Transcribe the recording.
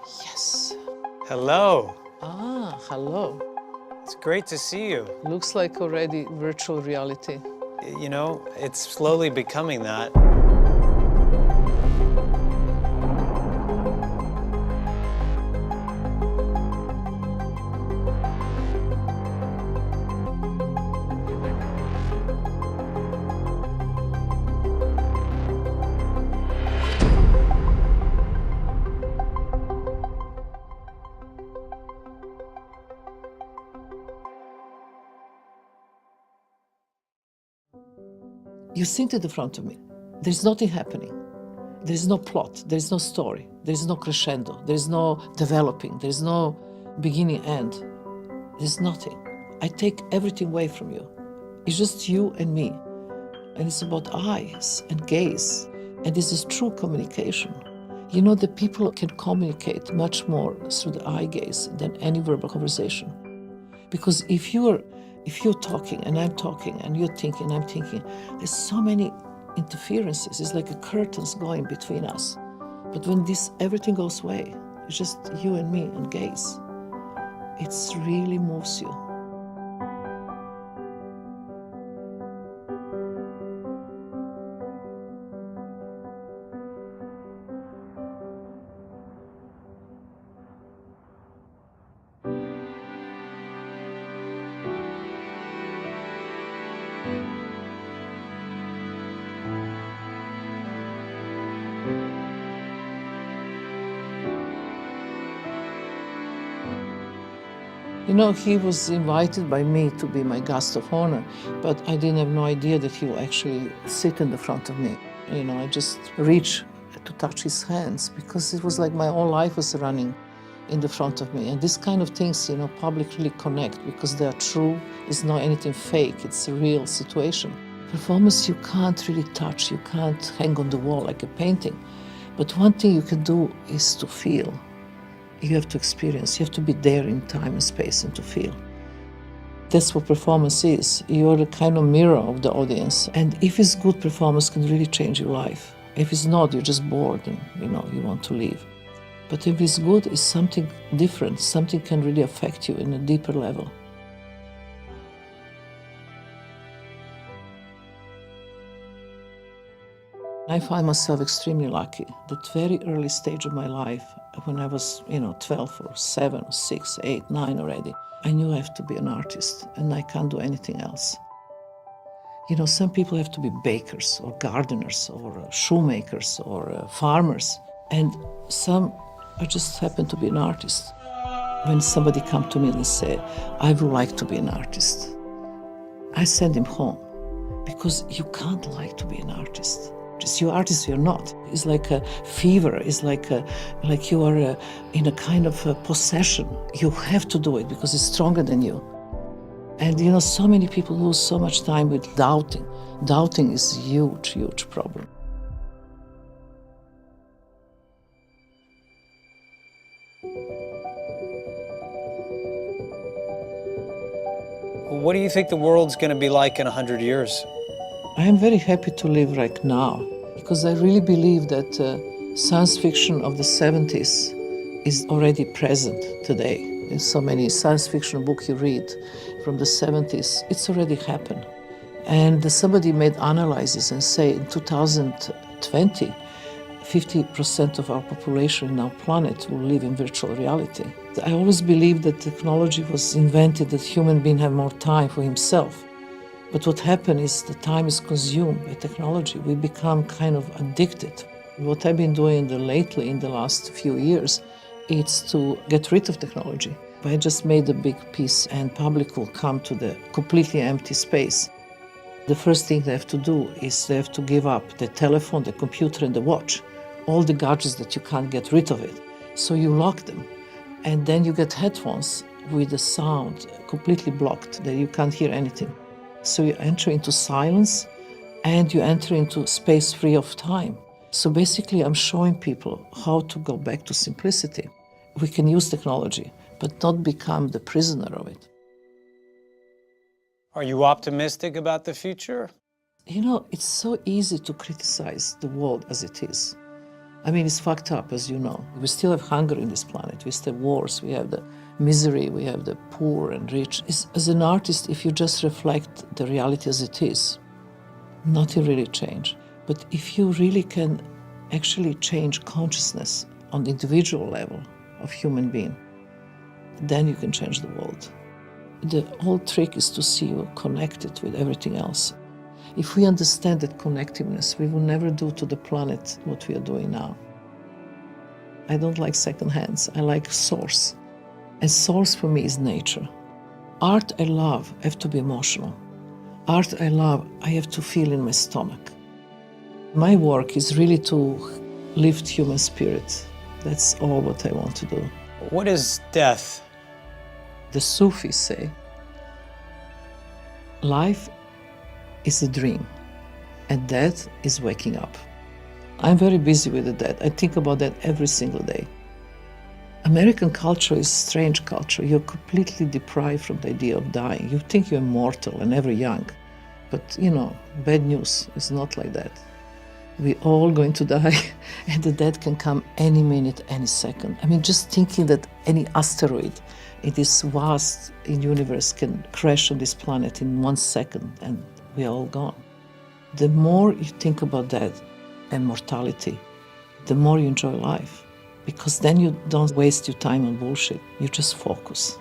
Yes. Hello. Ah, hello. It's great to see you. Looks like already virtual reality. You know, it's slowly becoming that. You sit in the front of me. There's nothing happening. There's no plot. There's no story. There's no crescendo. There's no developing. There's no beginning, end. There's nothing. I take everything away from you. It's just you and me. And it's about eyes and gaze. And this is true communication. You know, the people can communicate much more through the eye gaze than any verbal conversation. Because if you're talking and I'm talking and you're thinking, I'm thinking, there's so many interferences. It's like a curtains going between us. But when everything goes away, it's just you and me and gaze. It really moves you. You know, he was invited by me to be my guest of honor, but I didn't have no idea that he will actually sit in the front of me. You know, I just reached to touch his hands because it was like my whole life was running in the front of me. And this kind of things, you know, public really connect because they are true. It's not anything fake. It's a real situation. Performance you can't really touch. You can't hang on the wall like a painting. But one thing you can do is to feel. You have to experience, you have to be there in time and space and to feel. That's what performance is. You're a kind of mirror of the audience. And if it's good, performance can really change your life. If it's not, you're just bored and you want to leave. But if it's good, it's something different. Something can really affect you in a deeper level. I find myself extremely lucky. That very early stage of my life, when I was, 12 or 7 or 6, 8, 9 already, I knew I have to be an artist and I can't do anything else. You know, some people have to be bakers or gardeners or shoemakers or farmers, and some just happen to be an artist. When somebody comes to me and say, I would like to be an artist, I send him home because you can't like to be an artist. Just you're artist, you're not. It's like a fever. It's like you are in a kind of a possession. You have to do it because it's stronger than you. And so many people lose so much time with doubting. Doubting is a huge, huge problem. What do you think the world's going to be like in 100 years? I am very happy to live right now because I really believe that science fiction of the 70s is already present today. In so many science fiction books you read from the 70s, it's already happened. And somebody made analysis and say in 2020, 50% of our population in our planet will live in virtual reality. I always believed that technology was invented that human being have more time for himself. But what happened is the time is consumed by technology. We become kind of addicted. What I've been doing lately in the last few years is to get rid of technology. I just made a big piece and public will come to the completely empty space. The first thing they have to do is they have to give up the telephone, the computer and the watch, all the gadgets that you can't get rid of it. So you lock them and then you get headphones with the sound completely blocked, that you can't hear anything. So you enter into silence and you enter into space free of time. So basically I'm showing people how to go back to simplicity. We can use technology, but not become the prisoner of it. Are you optimistic about the future? It's so easy to criticize the world as it is. I mean, it's fucked up, as you know. We still have hunger in this planet. We still have wars. We have the misery. We have the poor and rich. As an artist, if you just reflect the reality as it is, nothing really changes. But if you really can actually change consciousness on the individual level of human being, then you can change the world. The whole trick is to see you connected with everything else. If we understand that connectiveness, we will never do to the planet what we are doing now. I don't like second hands. I like source. And source for me is nature. Art I love have to be emotional. Art I love, I have to feel in my stomach. My work is really to lift human spirit. That's all what I want to do. What is death? The Sufis say, life is a dream, and death is waking up. I'm very busy with the death. I think about that every single day. American culture is a strange culture. You're completely deprived from the idea of dying. You think you're immortal and ever young. But, bad news. It's not like that. We're all going to die, and the death can come any minute, any second. I mean, just thinking that any asteroid in this vast universe can crash on this planet in 1 second, and we're all gone. The more you think about death and mortality, the more you enjoy life. Because then you don't waste your time on bullshit. You just focus.